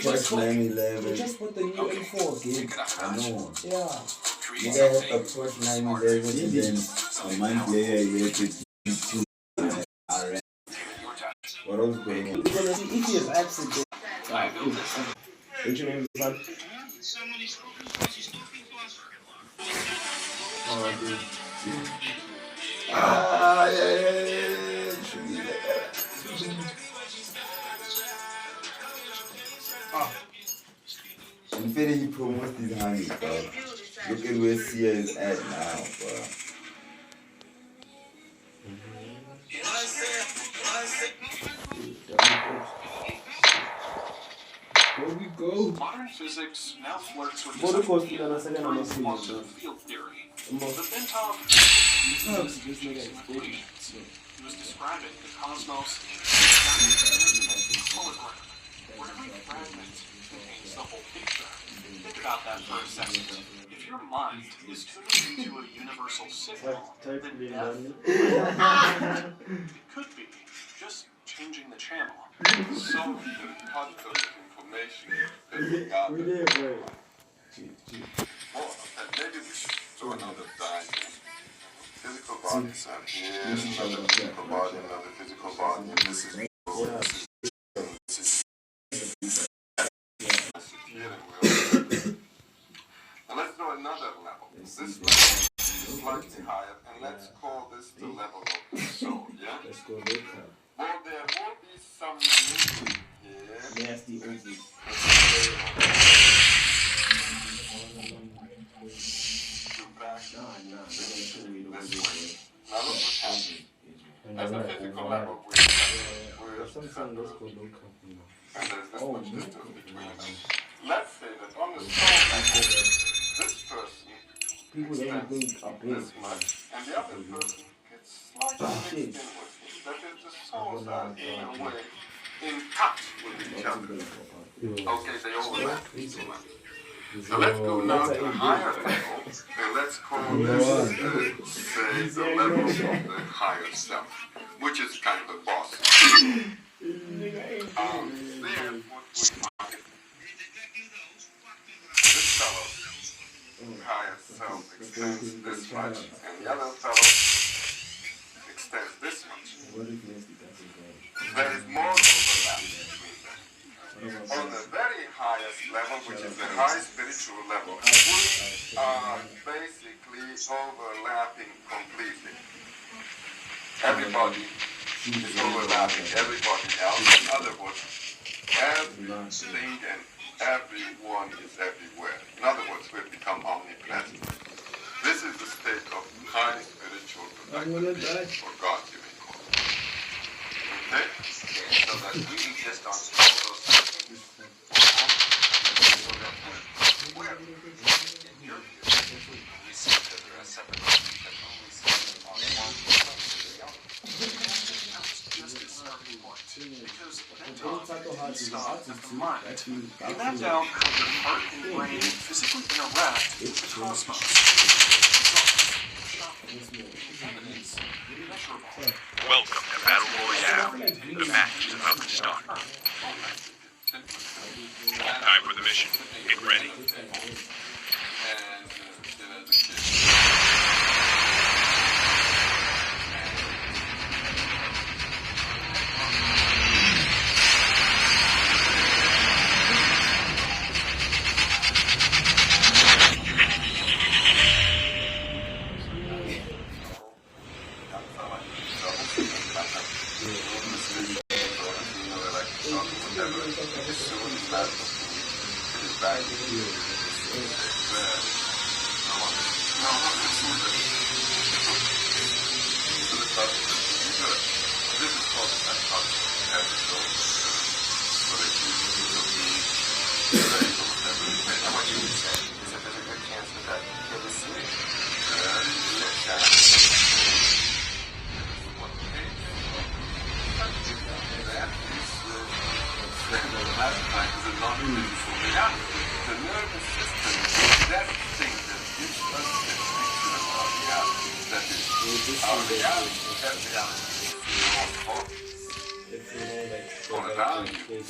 first 9/11. We just put the new M4 game. I know. Yeah. You guys had the first 9/11 and then a month later you had to do alright. What was going on? We're gonna see if he has accident. What's your name, son? Oh, dude. Yeah. In fact, he promotes these honeys, bro. Look at where Sia is at now, bro. Here we go. Modern physics now flirts with quantum field theory. The Bentov he was describing the cosmos hologram, where every fragment contains the whole picture. Think about that for a second. If your mind is tuning into a universal signal, then death it could be just changing the channel. So the content of information that we got. We did, right? Maybe we should do another diagram. Physical bodies are here, another physical body, another physical body, and this is Now let's do another level. This level is slightly higher, and let's call this the level of the soul, yeah? Let's go look up. Well, there will be some movement here. Nasty oozes. Now look what's happening. As a physical level, we're sometimes let's go look up, you know. and there's this much distance between them. Let's say that on the soul level, this person People that ain't big are big. this much, and the other person gets slightly mixed in with it. That is, the souls are in a way in touch with each other. Okay, they overlap. So let's go now to the higher level, and let's call this, say, the level of the higher self, which is kind of the boss. There, what we find, this fellow, higher self, extends this much, and the other fellow extends this much. There is more overlap between them. On the very highest level, which is the high spiritual level, we are basically overlapping completely. Everybody is overlapping everybody else. In other words, everything and everyone is everywhere. In other words, we've become omnipresent. This is the state of high spiritual perfection, or God, you may call it. Okay? So that we exist on all those Mapped out how the heart and brain physically interact with the cosmos. Welcome to Battle Royale. The match is about to start. Time for the mission. Get ready.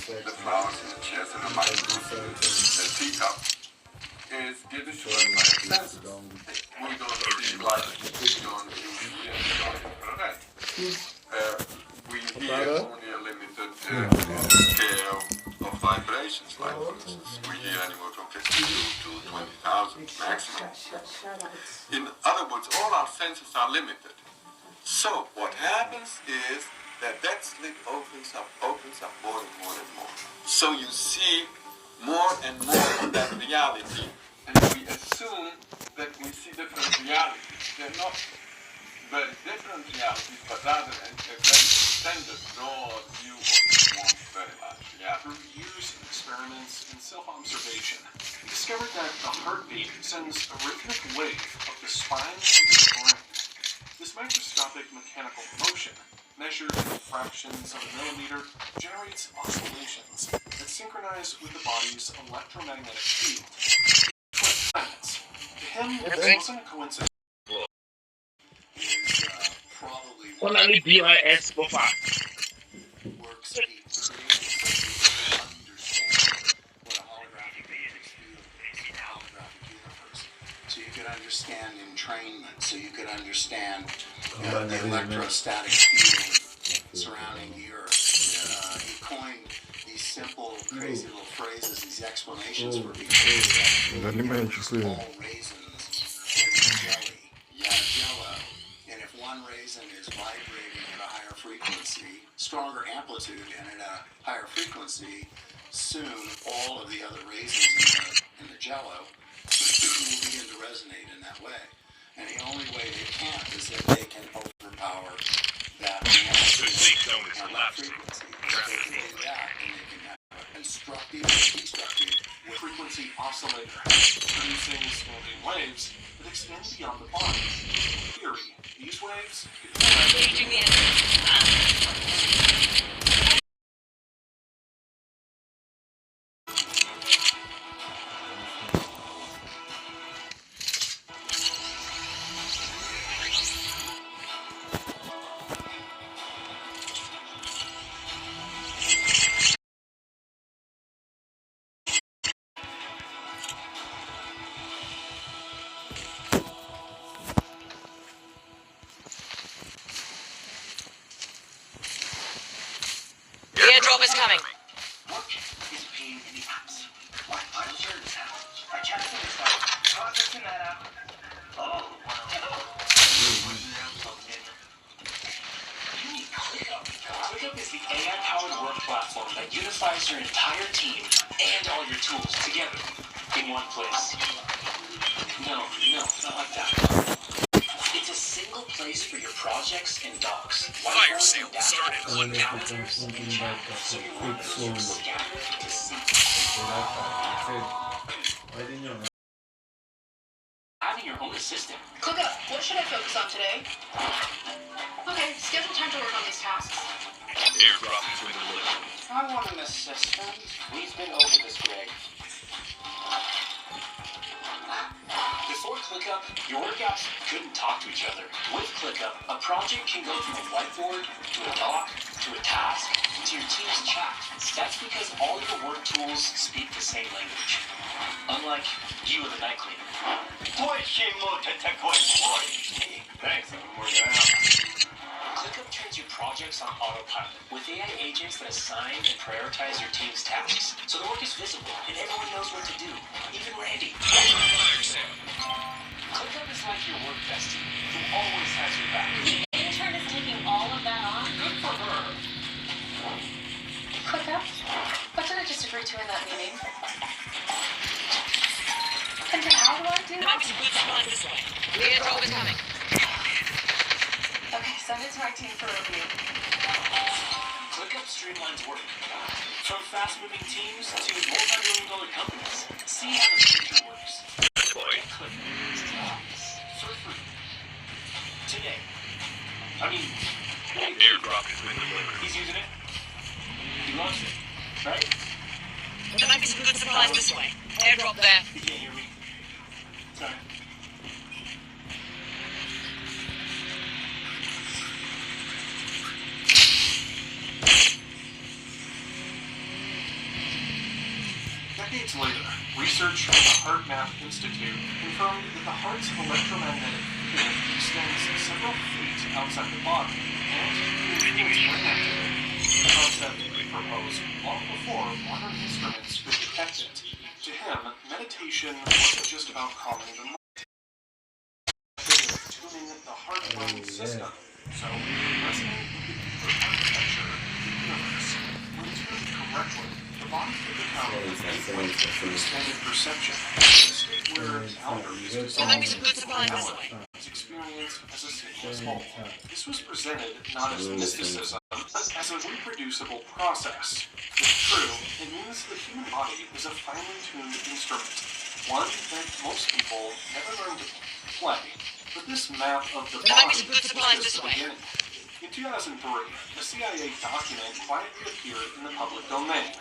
The flowers and the chairs and the mic. concentrations, like for instance, we hear anywhere from 52 to 20,000 maximum. In other words, all our senses are limited. So what happens is that slit opens up more and more and more. So you see more and more of that reality, and we assume that we see different realities. They're not very different realities, but rather a very extended, broad view of one very large reality. Through years of experiments and self-observation, we discovered that a heartbeat sends a rhythmic wave up the spine into the brain. This microscopic mechanical motion, measured in fractions of a millimeter, generates oscillations that synchronize with the body's electromagnetic field. To him, this wasn't a coincidence. Probably Wala ni BIS ko pa. works to be created so you can understand what a holographic matrix field is, a holographic universe. So you could understand entrainment, so you could understand the electrostatic field surrounding the Earth. He coined these simple, crazy little phrases, these explanations for behavior. All raisins in jelly. Yeah, jello. And if one raisin is vibrating at a higher frequency, stronger amplitude and at a higher frequency, soon all of the other raisins in the jello will begin to resonate in that way. And the only way they can't is that they can overpower that frequency. If they can do that, then they can have a constructive and destructive Frequency oscillator, producing expanding waves that extend beyond the body. In theory, these waves Engaging the enemy. The airdrop is coming. work is a pain in the ass. I'm sure it's how. I checked this out. Processing that out. Oh, wow. ClickUp is the AI-powered work platform that unifies your entire team and all your tools together in one place. No, not like that. It's a single place for your projects and docs. Fire sale started in 1 minute. Calendars and chat, so your workers are scattered to see. Having your own assistant. ClickUp, what should I focus on today? Okay, schedule time to work on these tasks. Airdrop has been delivered. I want an assistant. We've been over this, Greg. Before ClickUp, your work apps couldn't talk to each other. With ClickUp, a project can go from a whiteboard to a doc to a task to your team's chat. That's because all your work tools speak the same language. Unlike you and the night cleaner. Thanks, I've been working out. ClickUp turns your projects on autopilot with AI agents that assign and prioritize your team's tasks. So the work is visible and everyone knows what to do, even Randy. Fire sale. ClickUp is like your work bestie, who always has your back. The intern is taking all of that on? Good for her. ClickUp? What did I just agree to in that meeting? And how do I do There might that? be some good supplies this way. The airdrop is coming. Okay, send it to my team for review. ClickUp streamlines work. From fast-moving teams to multi-million-dollar companies. See how the future works. Deployed. Get ClickUp for free. Today. I mean, Airdrop has been delivered. he's using it. He loves it, right? There might be some good supplies this way. Airdrop there. You can't hear me. Sorry. Decades later, research from the HeartMath Institute confirmed that the heart's electromagnetic field extends several feet outside the body and influences brain activity. The concept proposed long before modern instruments could detect it. To him, meditation wasn't just about calming the mind, tuning the heart-brain system. So, resonate with the deeper architecture of the universe. When tuned correctly, the body could become a gateway to expanded perception, a state where boundaries There might be some good supplies this way. is experienced as a seamless whole. This was presented not as mysticism, but as a reproducible process. If true, it means the human body is a finely tuned instrument, one that most people never learn to play. But this map of the There might body be some good supplies is just this the way. beginning. In 2003, a CIA document quietly appeared in the public domain.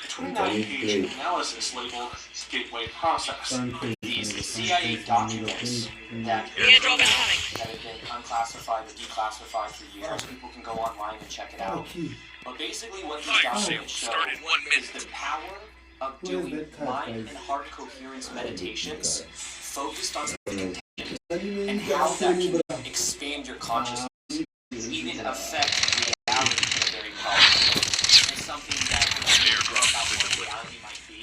A 29-page analysis labeled Gateway Process. These CIA documents that Airdrop is coming. have been unclassified or declassified for years. People can go online and check it out. But basically what these documents show is the power of doing mind and heart coherence meditations focused on something intelligent, and how that can expand your consciousness, even affect reality in a very powerful way. It's something that about what reality might be,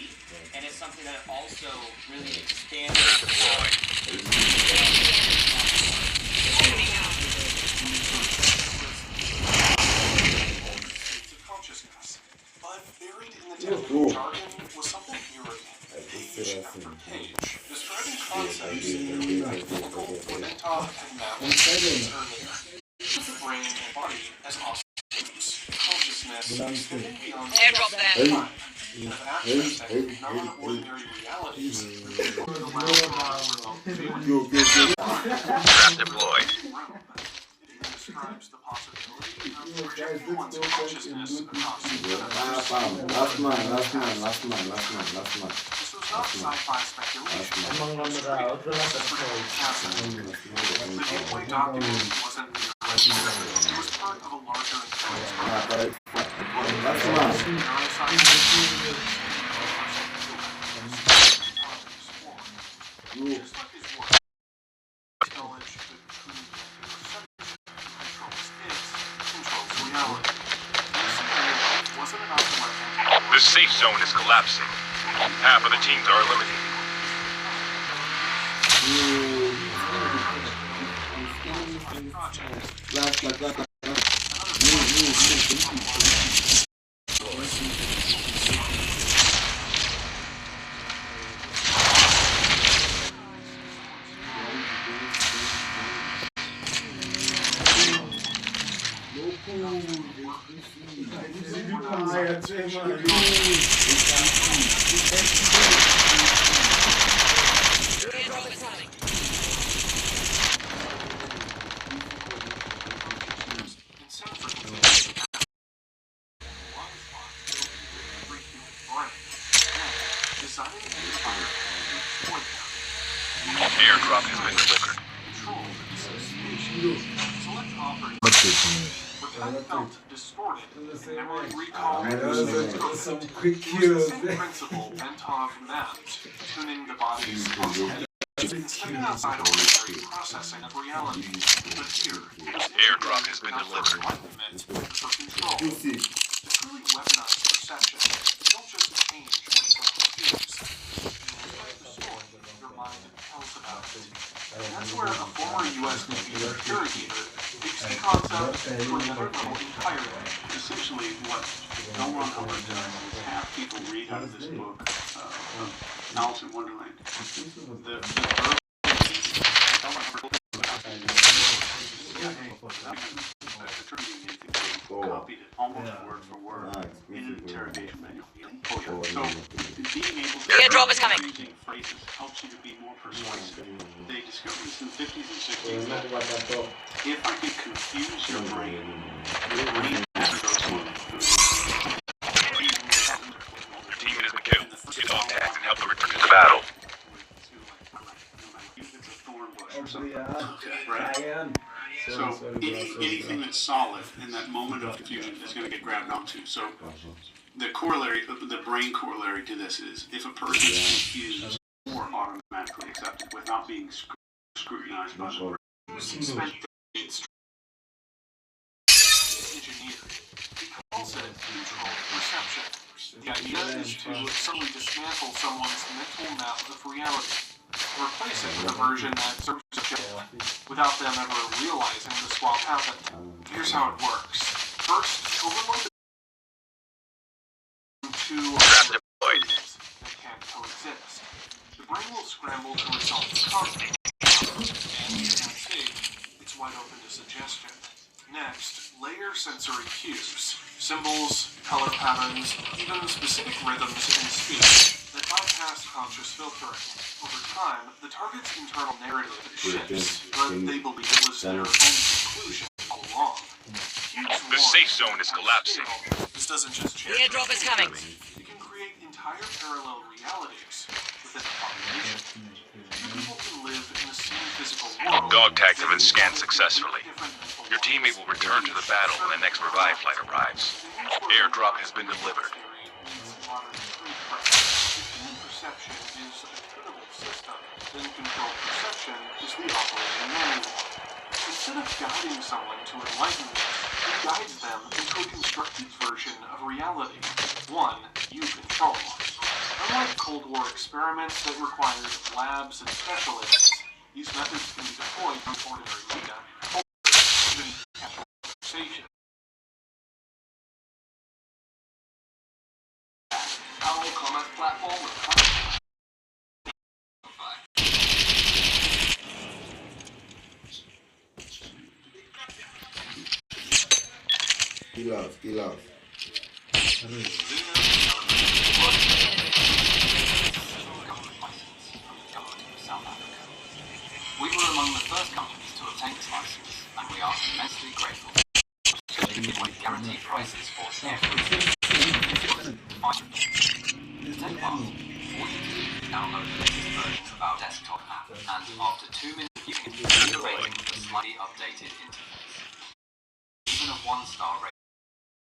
and it's something that also really expands States of consciousness. But buried in the technical jargon was something eerie. Page after page, describing concepts that Bentov had mapped earlier. The brain and body as oscillators, consciousness extending beyond Airdrop there. time, and of accessing non-ordinary realities. Trap deployed. It describes the possibility of projecting one's consciousness across the universe. Last man. This was not sci-fi speculation. The gateway document wasn't it was part of a larger intelligence. Just like his work, knowledge could prove that perception controls reality. This wasn't enough to let The safe zone is collapsing. Half of the teams are eliminated. Airdrop is coming. in some frequencies. Designing an empire and destroy them. Airdrop has been delivered. Control the dissociation. Select operators. What kind of felt distorted and memory recall is Some quick the cues. same principle Bentov mapped, tuning the body's consciousness. Stepping outside ordinary processing of reality. But here, Airdrop has been delivered. For control. To truly weaponize perception, you don't just change what's confused. You rewrite the story your mind tells about it. And that's where a former U.S. Navy interrogator takes the concept to another level entirely. Essentially, what L. Ron Hubbard does is have people read out of this book, Alice in Wonderland. The verb L. Ron Hubbard copied it almost word for word in an interrogation manual. So being able to Airdrop is coming. using phrases helps you to be more persuasive. They discovered this in the 50s and 60s that if I could confuse your brain never goes on. Your teammate has been killed. Get on task and help them return to the battle. It's a thorn bush or something. Right? So anything that's solid in that moment of confusion is going to get grabbed onto. So the corollary, the brain corollary to this is if a person is confused or automatically accepted without being scrutinized by the brain. Spent decades engineered. calls it controlled perception. The idea is to suddenly dismantle someone's mental map of reality, replace it with a version that serves a job without them ever realizing the swap happened. Here's how it works. First, overload the two ideas that can coexist. The brain will scramble to resolve the conflict, and in that state, it's wide open to suggestion. Next, layer sensory cues, symbols, color patterns, even specific rhythms in speech that bypass conscious filtering. Over time, the target's internal narrative shifts, but they believe it was their own conclusion all along. The safe zone is collapsing. This doesn't just The airdrop is coming. it can create entire parallel realities within the population. People can live in the same physical world. Dog tags have been scanned successfully. Your teammate will return to the battle when the next revive flight arrives. Airdrop has been delivered. Perception is a tunable system, then controlled perception is the operating manual. Instead of guiding someone to enlightenment, it guides them into a constructed version of reality, one you control. Unlike Cold War experiments that required labs and specialists, these methods can be deployed from ordinary data, even casual conversation. Our commerce platform with Kill off. We were among the first companies to obtain this license, and we are immensely grateful. We give away guaranteed prices for every take part. All you do is download the latest version of our desktop app, and after 2 minutes you can see the rating with a slightly updated interface. Even a 1-star rating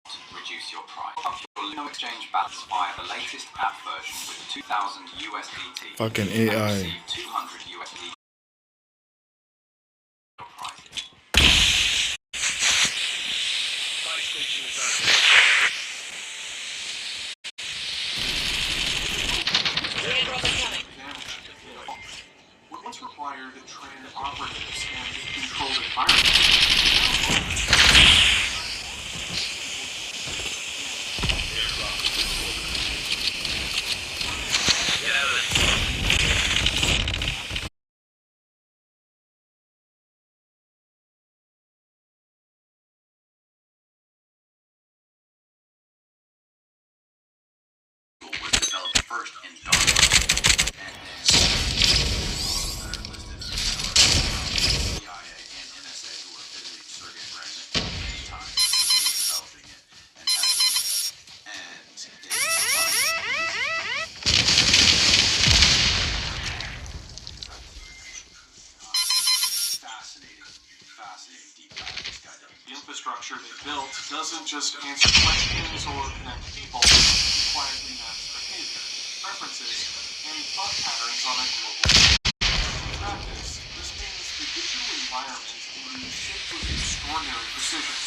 will reduce your price. Up your no exchange balance via the latest app version with 2,000 USDT. Fucking and AI. receive 200 USDT. What once required trained operatives and controlled environments. Was developed first in Darwin, and then that are listed CIA and NSA who were visiting Sergey Brin many times developing it and testing it. And fascinating deep dive this guy does. The infrastructure they built doesn't just answer questions or connect people, it quietly maps behavior, preferences, and thought patterns on a global scale. In practice, this means the digital environment can be shaped with extraordinary precision.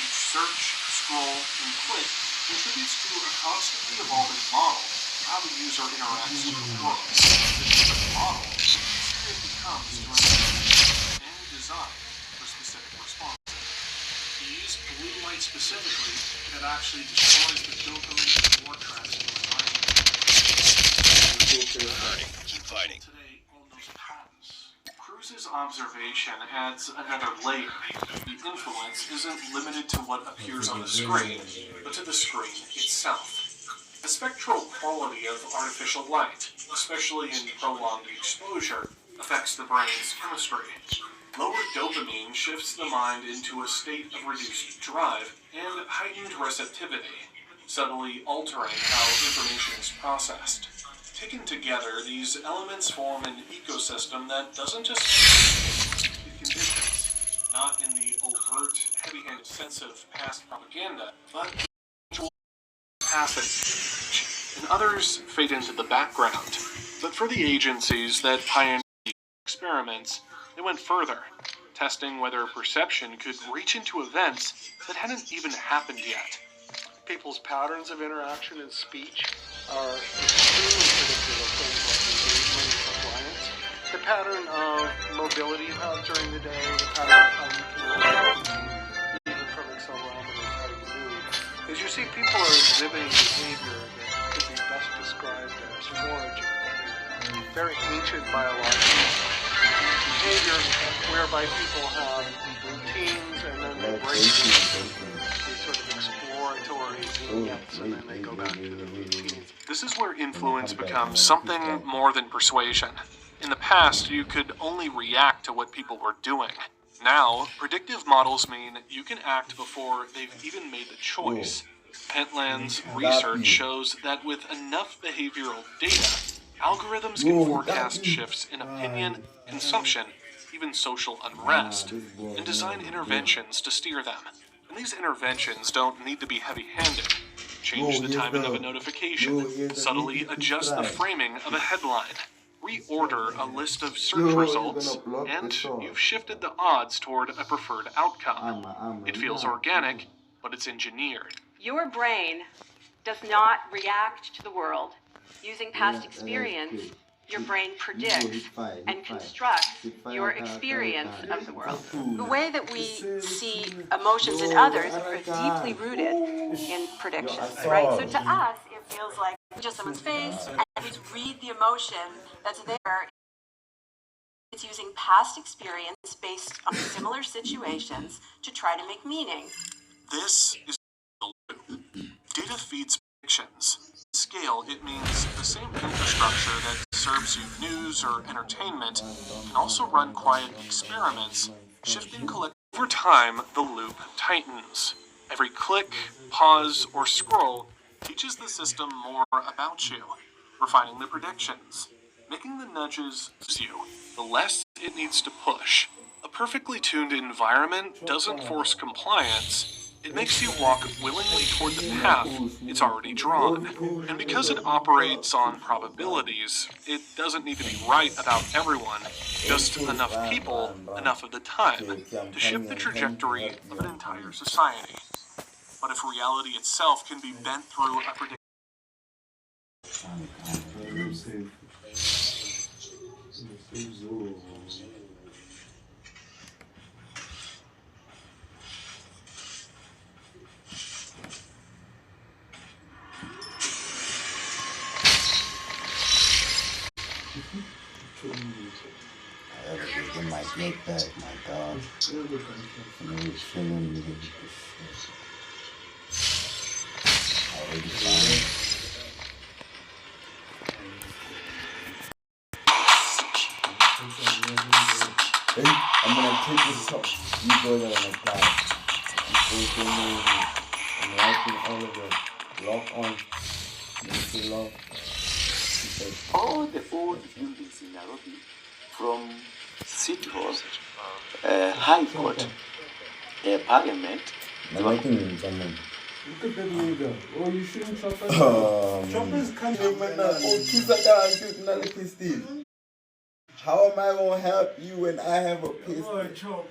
Each search, scroll, and click contributes to a constantly evolving model of how the user interacts with the world. This model is easier it becomes to understand and design for specific responses. To use blue light specifically, it actually destroys the dopamine vortex in the brain. Keep fighting. Today, all those patents. Cruz's observation adds another layer. The influence isn't limited to what appears on the screen, but to the screen itself. The spectral quality of artificial light, especially in prolonged exposure, affects the brain's chemistry. Lower dopamine shifts the mind into a state of reduced drive and heightened receptivity, subtly altering how information is processed. Taken together, these elements form an ecosystem that doesn't just it conditions, not in the overt, heavy-handed sense of past propaganda, but passage, and others fade into the background. But for the agencies that pioneered experiments, they went further, testing whether perception could reach into events that hadn't even happened yet. people's patterns of interaction and speech are extremely predictive of things like engagement and compliance. The pattern of mobility you have during the day, the pattern of how you communicate, even from accelerometers, how you move. As you see, people are exhibiting behavior that could be best described as foraging. Very ancient biological behavior whereby people have routines and then they break these sort of exploratory vignettes and then they go back to the routines. This is where influence becomes something more than persuasion. In the past, you could only react to what people were doing. Now, predictive models mean you can act before they've even made the choice. Pentland's research shows that with enough behavioral data, algorithms can forecast shifts in opinion, consumption, even social unrest, and design interventions to steer them. And these interventions don't need to be heavy-handed. Change the timing of a notification, subtly adjust the framing of a headline, reorder a list of search results, and you've shifted the odds toward a preferred outcome. It feels organic, but it's engineered. Your brain does not react to the world. Using past experience, your brain predicts and constructs your experience of the world. The way that we see emotions in others are deeply rooted in prediction, right? So to us, it feels like we just someone's face and we read the emotion that's there. It's using past experience based on similar situations to try to make meaning. This is the loop. Data feeds predictions. Scale, it means the same infrastructure that serves you news or entertainment can also run quiet experiments, shifting collectively. Over time, the loop tightens. Every click, pause, or scroll teaches the system more about you, refining the predictions, making the nudges you, the less it needs to push. A perfectly tuned environment doesn't force compliance. It makes you walk willingly toward the path it's already drawn. And because it operates on probabilities, it doesn't need to be right about everyone, just enough people, enough of the time, to shift the trajectory of an entire society. But if reality itself can be bent through a prediction, I gotta get my get back, my dog. And I was feeling with it. Already fine. Hey, I'm gonna take this top. You go there and apply. I'm writing all of the lock on. Lock. All the old buildings in Nairobi, from City Hall, High Court, Parliament. I'm writing in German. Look at that nigga. Oh, you shouldn't chop it. Choppers can't even. How am I gonna help you when I have a pistol?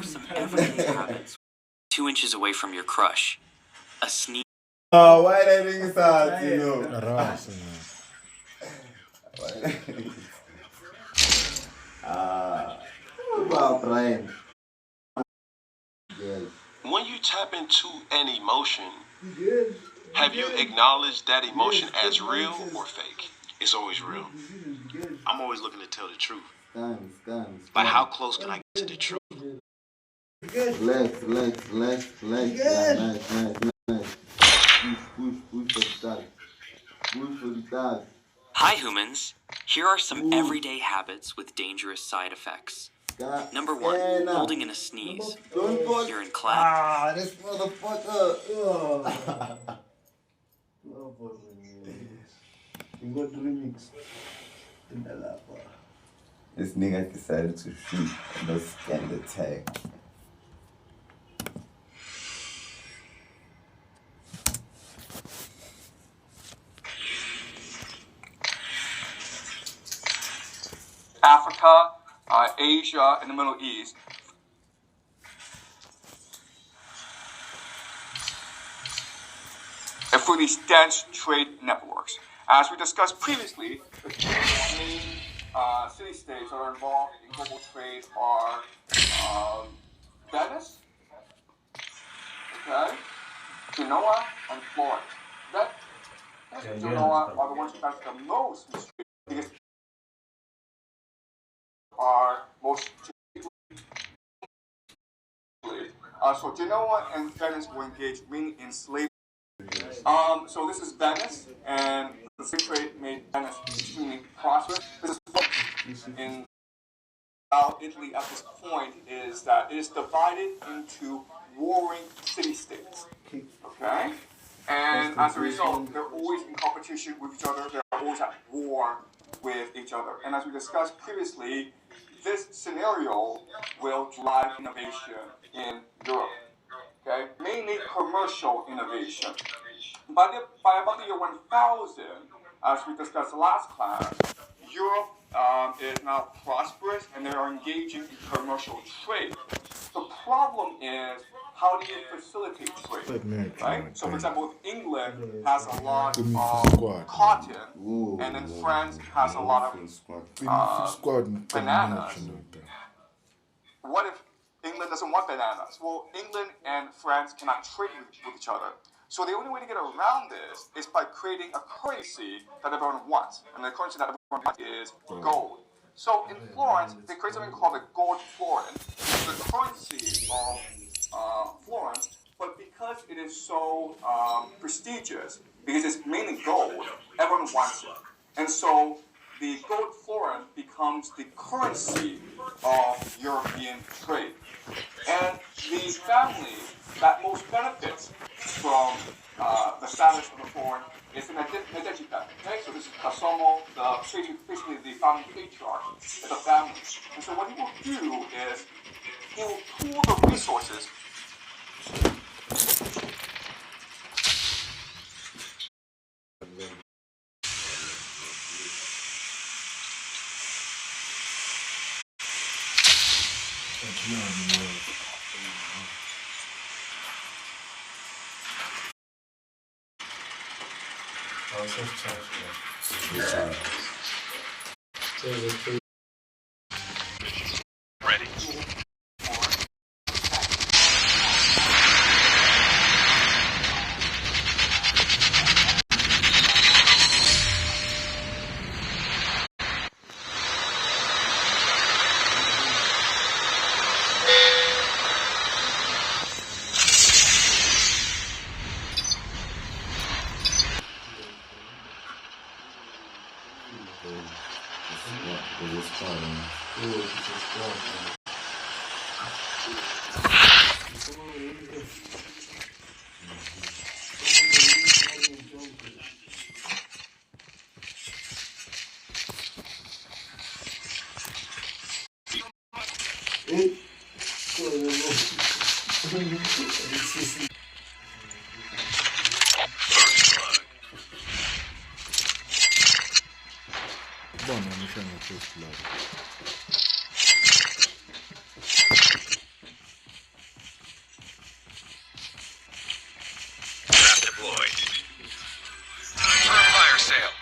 Some everyday habits. 2 inches away from your crush. A sneeze. Oh, why that nigga start, you know? About Brian. When you tap into an emotion, have you acknowledged that emotion as real or fake? It's always real. I'm always looking to tell the truth. But how close can I get to the truth? Legs. Yeah, nice. Push for the start. Hi humans, here are some everyday habits with dangerous side effects. Number 1, holding in a sneeze. You're in class. This motherfucker. This nigga decided to shoot and not scan the tag. Africa, Asia, and the Middle East. through these dense trade networks. As we discussed previously, the main city-states that are involved in global trade are Venice, okay, Genoa, and Florence. Venice and Genoa are the ones who have the most because are most so Genoa and Venice were engaged mainly in slavery. So this is Venice, and the slave trade made Venice extremely prosperous. This is in Italy at this point is that it is divided into warring city-states. Okay? And as a result, they're always in competition with each other. They're always at war with each other. And as we discussed previously, this scenario will drive innovation in Europe. Okay? Mainly commercial innovation. By about the year 1000, as we discussed last class, Europe is now prosperous and they are engaging in commercial trade. The problem is, how do you facilitate trade? Right? So, for example, England has a lot of cotton, and then France has a lot of bananas. What if England doesn't want bananas? Well, England and France cannot trade with each other. So the only way to get around this is by creating a currency that everyone wants. And the currency that everyone wants is gold. So in Florence, they create something called the gold florin. It's the currency of Florence, but because it is so prestigious, because it's mainly gold, everyone wants it. And so the gold florin becomes the currency of European trade. And the family that most benefits from the status of the florin is the Medici family. Okay? So this is Casomo, basically the founding patriarch of the family. And so what he will do is he will pool the resources. Ready. Trap deployed. Time for a fire sale.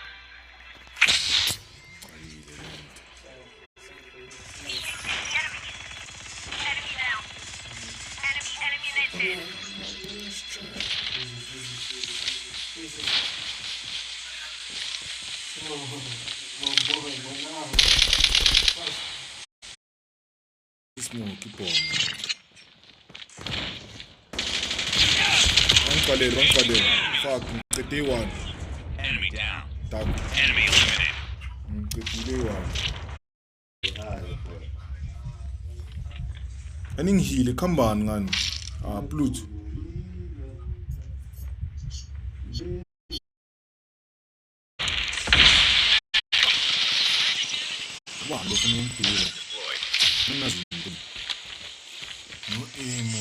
Enemy down. Enemy Smoke, keep on. Run for them. Fuck, the day one. Enemy down. Tag. Enemy eliminated. The day one. Aning heal, come on, man. Plut. Wow, look at him. No aim.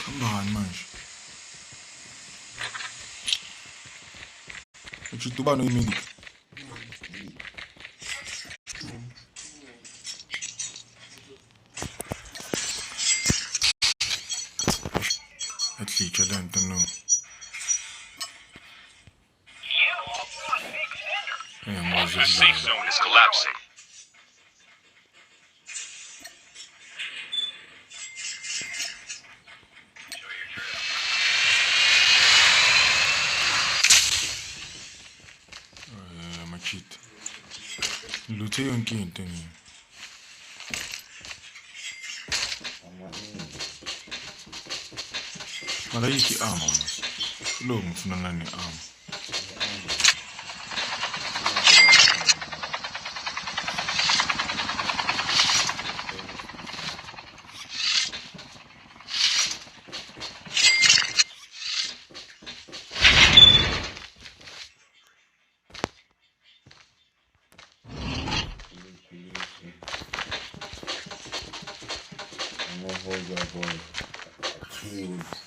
Come on, man. What you do about no minute? Let's see, I don't know. The safe zone is collapsing. Machit. Luthe yonke into ngi. Mala yiki arm mas. Lo ngifuna nani arm.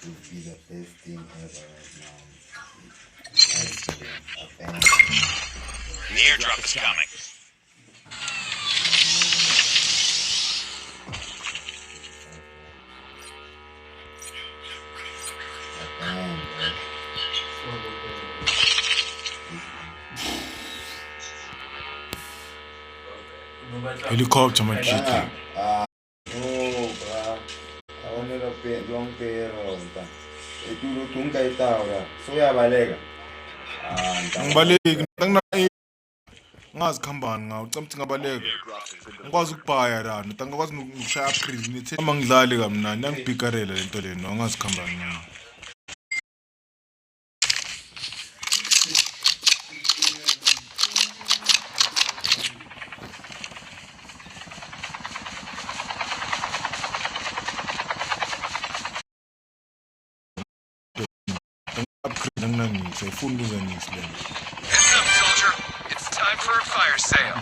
Would be the best thing ever right now. The airdrop is coming. Helicopter machit. Long pero itu lu tunggu itu ora so ya balega Ngibaleki ngazi khambani ngawo ucamthi ngabaleka ngikwazi ukubhaya la ngikwazi ukushaya upgrade nithi uma ngidlali kamnandi angibhikarela lento lena ngazi khambani ngawo Heads up, soldier. It's time for a fire sale.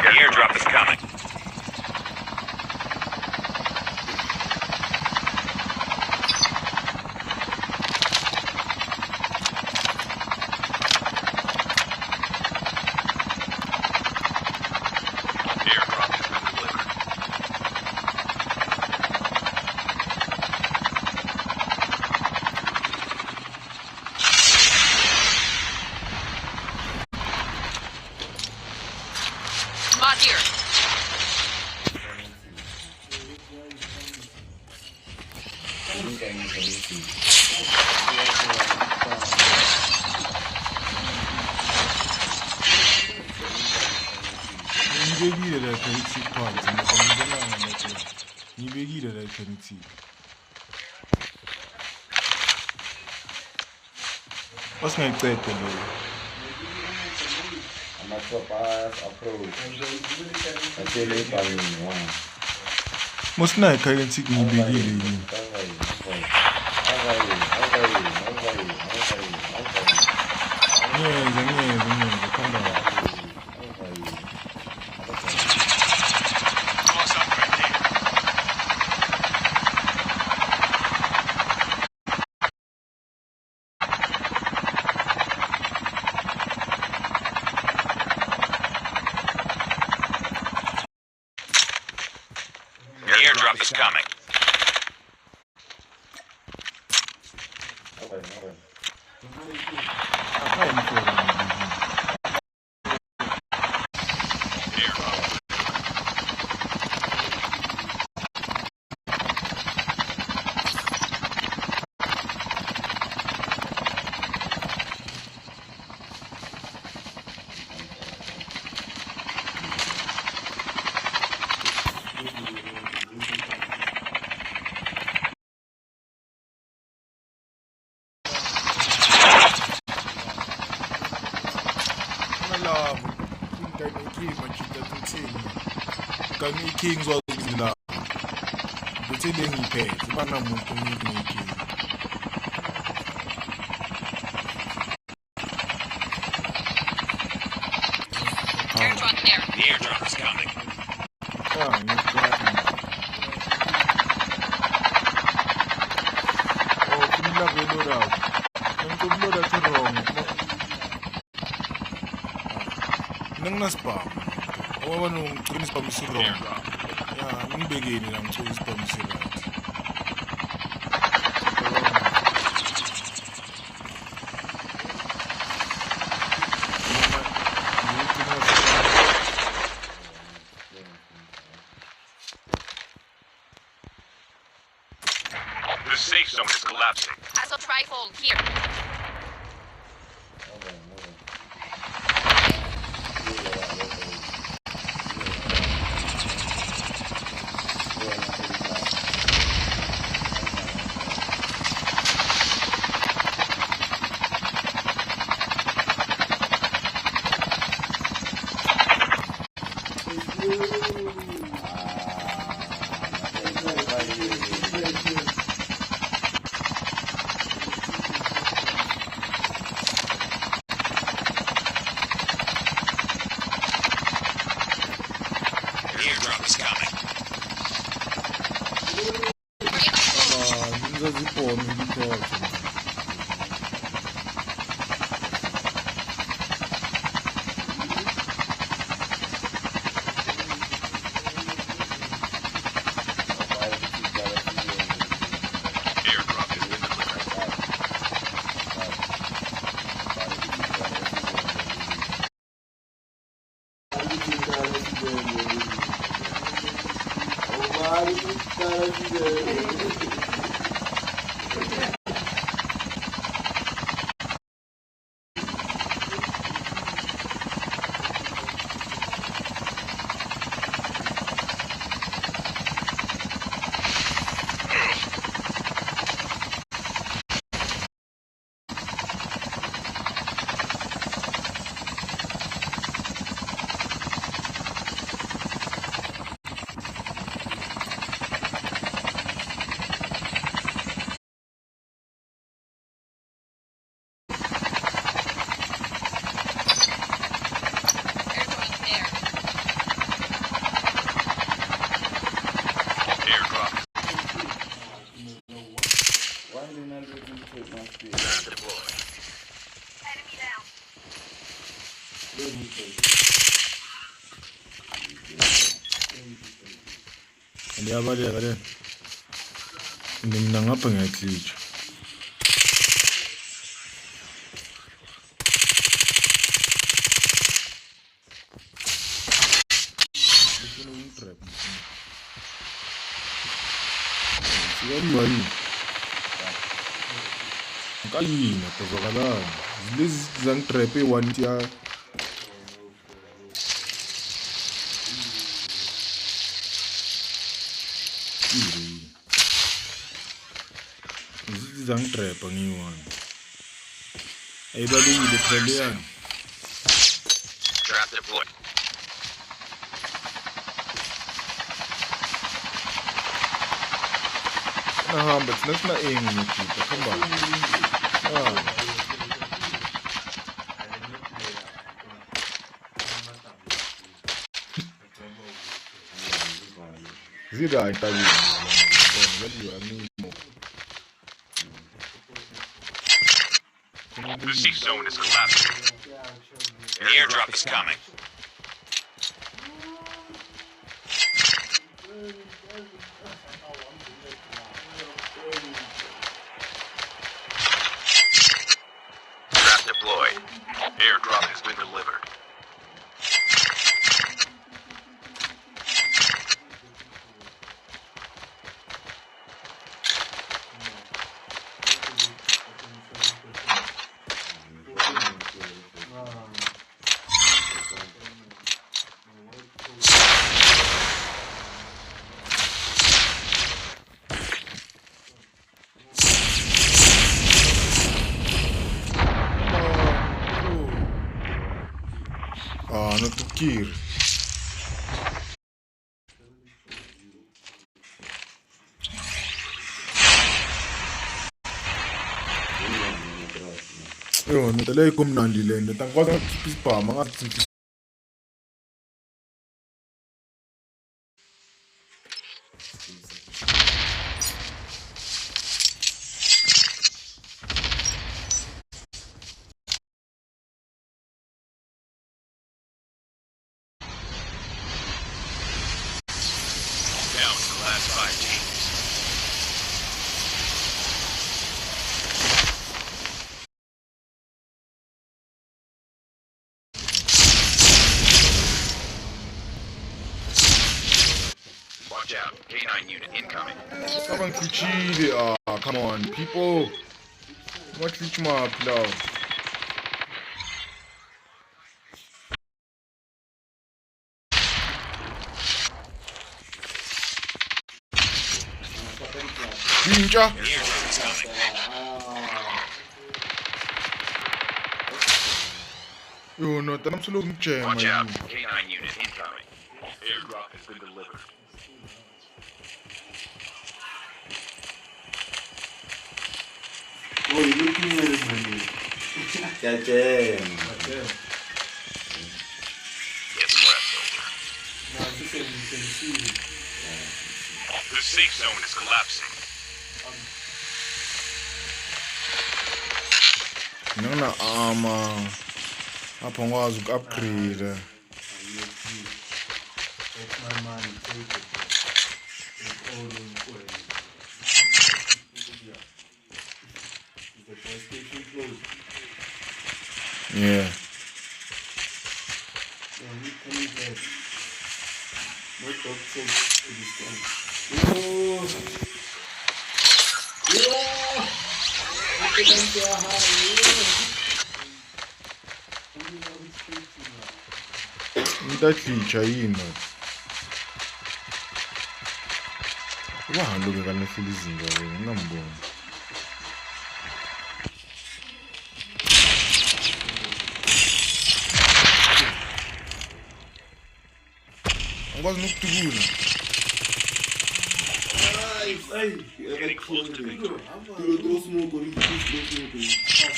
The airdrop is coming. What's my third thing? I'm a top approach. I tell you, one. Most night I can see me begin. Come down. The airdrop is coming. Kings was la. The thing he pays. The man I'm The airdrop is coming. Oh, Spam. Owa nung ngigcina spam isi-wrong. Yeah, ngibekeni la ngithola spam isi-right. The safe zone is collapsing. I saw trifle here. Airdrop is coming. Zipome ngikhohle. Airdrop has been delivered. Ndiyabaleka le. Mina ngapha ngiyaklitsha. Ufuna ungitrap. Siyamani. Nkalina tozokalana. Lezi zangitrap e1 ya. Zangitrap ngiyi-1. Ayibalekile phela yani. Trap deployed. Nahamba thina sina engi ngikipha khamba. Zira ayitakiwe. The safe zone is collapsing. The airdrop is coming. Trap deployed. Airdrop has been delivered. Not to kill. Yo, nitale kumnandi le nto angikwazi ukukhipha isibhamu angathi K9 unit incoming. Come on, come on, people. What glitch map now? Ninja. Yo, no, I'm still looking jam. Watch out, K9 unit incoming. Airdrop has been delivered. Oh, you're looking at money. Jam. Get some rest, soldier. The safe zone is collapsing. Nona armor. Apho ngwazi uku-upgrade. Yeah. Ntahlitsha yini? Uhambe bekanehlula izinto wena ngamboni. Angikwazi nokutukula.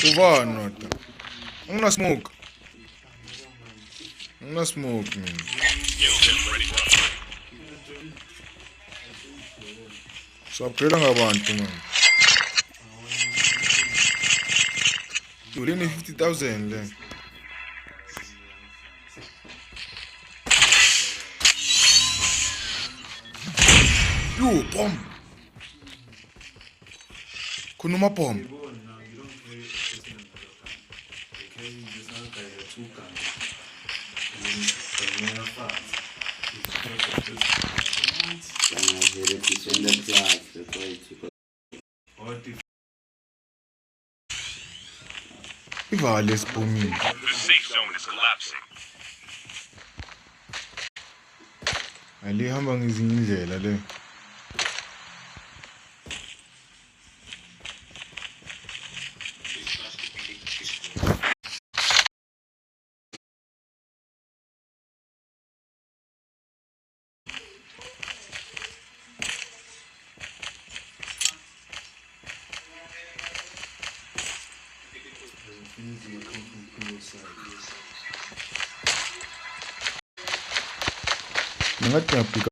Ubani nota? Angina smoke. Angina smoke mina. So upgrade ngabantu man. Yule 50,000 le. Yo, bomb. Kunuma bomb. Ivale sipumile. The safe zone is collapsing. Alihamba ngezinye indlela le. Ngathi ngiyabhika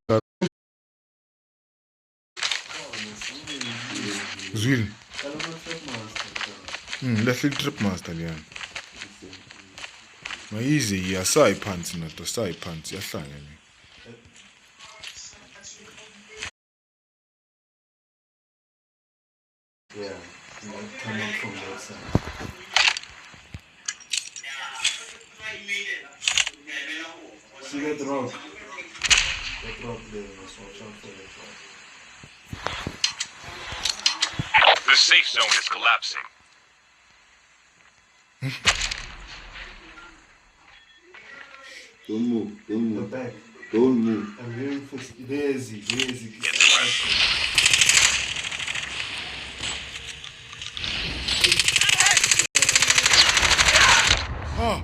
Zwili. Lehle trip master liyana. Mayizi yasayi phansi nato sayi phansi yahlangene. Yeah, come up from that side. See that rock? That rock there, let's watch out for that rock. The safe zone is collapsing. Don't move, don't move. The back. Don't move. I'm very fast. Lazy. Oh.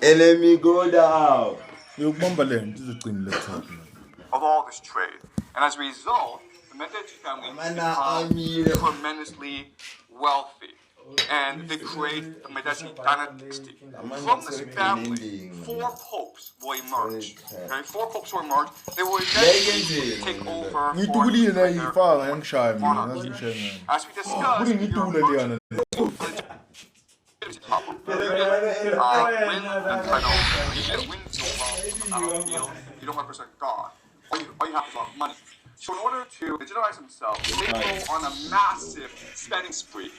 Enemy go down. Of all this trade. And as a result, the Medici family become tremendously wealthy. And they create the Medici dynasty. From this family, 4 popes will emerge. Okay, 4 popes will emerge. They will eventually take over As we discussed, when you don't represent God. All you have is a lot of money. So in order to legitimize themselves, they go on a massive spending spree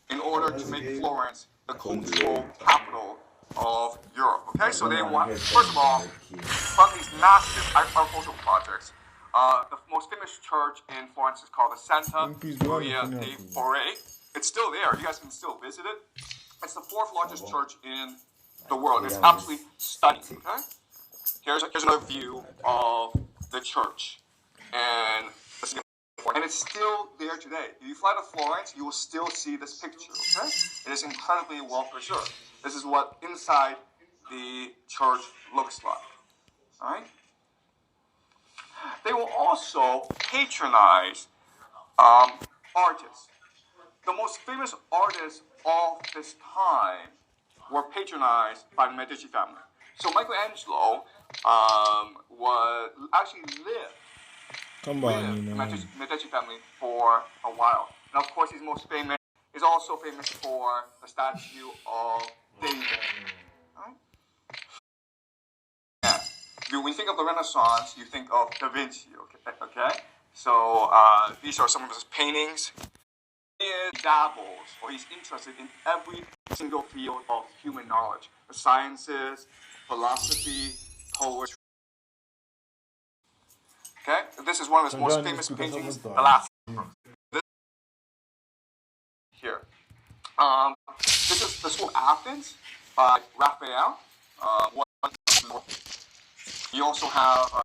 in order to make Florence the cultural capital of Europe. Okay, so they want, first of all, fund these massive agricultural projects. The most famous church in Florence is called the Santa Maria dei Fiori. It's still there. You guys can still visit it. It's the fourth largest church in the world. It's absolutely stunning. Okay, here's another view of the church, and it's still there today. If you fly to Florence, you will still see this picture. Okay, it is incredibly well preserved. This is what inside the church looks like. All right. They will also patronize artists. The most famous artists of this time were patronized by the Medici family. So Michelangelo lived with the Medici family for a while. And of course, he's most famous. He's also famous for the statue of David. Right? Yeah. When you think of the Renaissance, you think of Da Vinci. Okay. So these are some of his paintings. He dabbles, or he's interested in every single field of human knowledge: the sciences, philosophy, poetry. Okay, this is one of his most famous paintings. The last here. This is the School of Athens by Raphael. You also have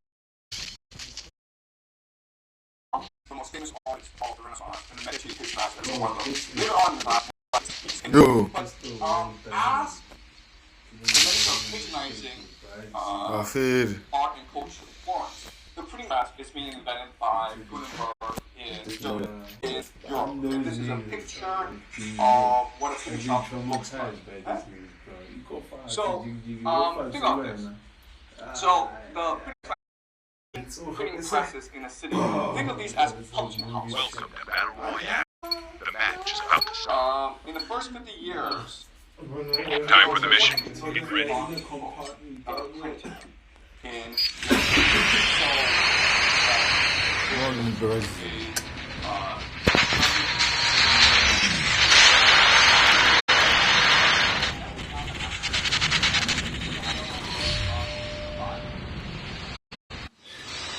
the most famous artist of the Renaissance, and the Medici patronized every one of them. Later on in the class, as the Medici are patronizing art and culture in Florence, the printing press is being invented by Gutenberg in Europe. And this is a picture of what a printing shop looks like. Okay? So, think of this. So, the printing presses in a city, think of these as publishing houses. Welcome to Battle Royale. The match is about to start. In the first 50 years, time for the mission. Get ready.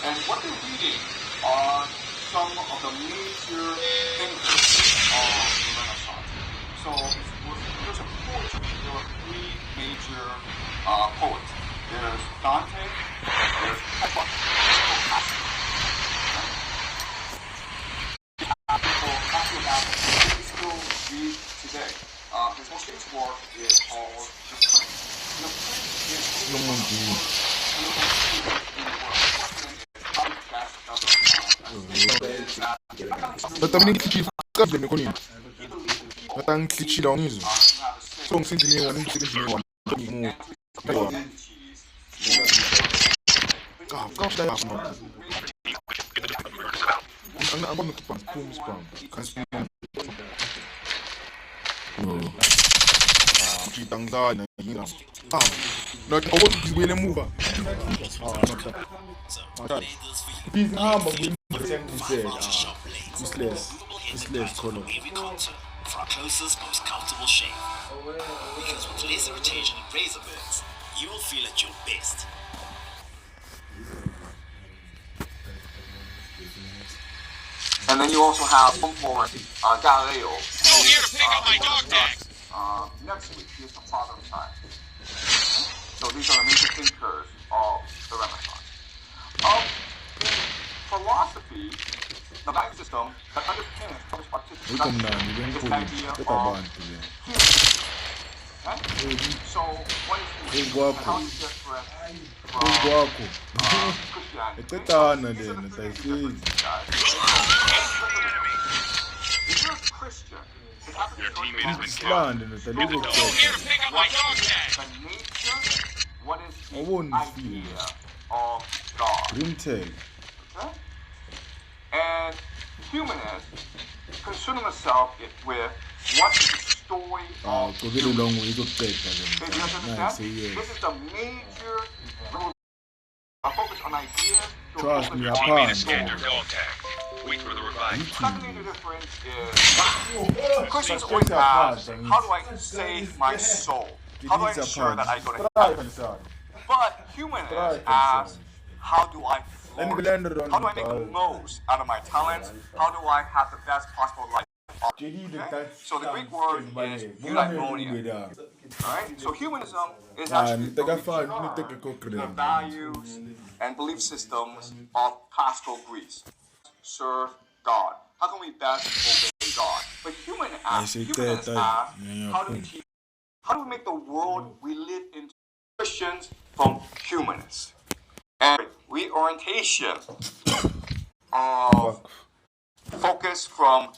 And what they're reading are some of the major thinkers of the Renaissance. So there's a poetry. There are three major poets. There's Dante, there's Petrarch, we still read today. His most famous work is called The Prince. The Prince is the most in the world. Every concert for our closest, most comfortable shave. Because with laser retention and razor burns, you will feel at your best. And then you also have Florence, Galileo. Still here to pick up my dog tags. Next week, he is the father of science. So these are the major thinkers of the Renaissance. In philosophy, the value system that underpins public participation is the idea of humanism. Okay? So what is humanism and how is it different from Christianity? If you're a Christian, it happens Your teammate has been to killed. Here to pick up my dog tag. the nature, what is the idea of God. Okay? And humanists concern themselves with what is the story of human. Do you understand? This is the major a focus on ideas to a Trust focus me, I on Teammate has can't. scanned your dog tag. Wait for the revive. Secondly, the difference is Christians always ask, how do I save my soul? How do I ensure that I go to heaven? But humans ask, how do I flourish? How do I make the most out of my talents? How do I have the best possible life? Okay? So the Greek word is eudaimonia. Alright? So humanism is actually a return to the values and belief systems of classical Greece. Serve God. How can we best obey God? But humanists ask, how do we make the world we live in Christians from humanists? And reorientation of focus from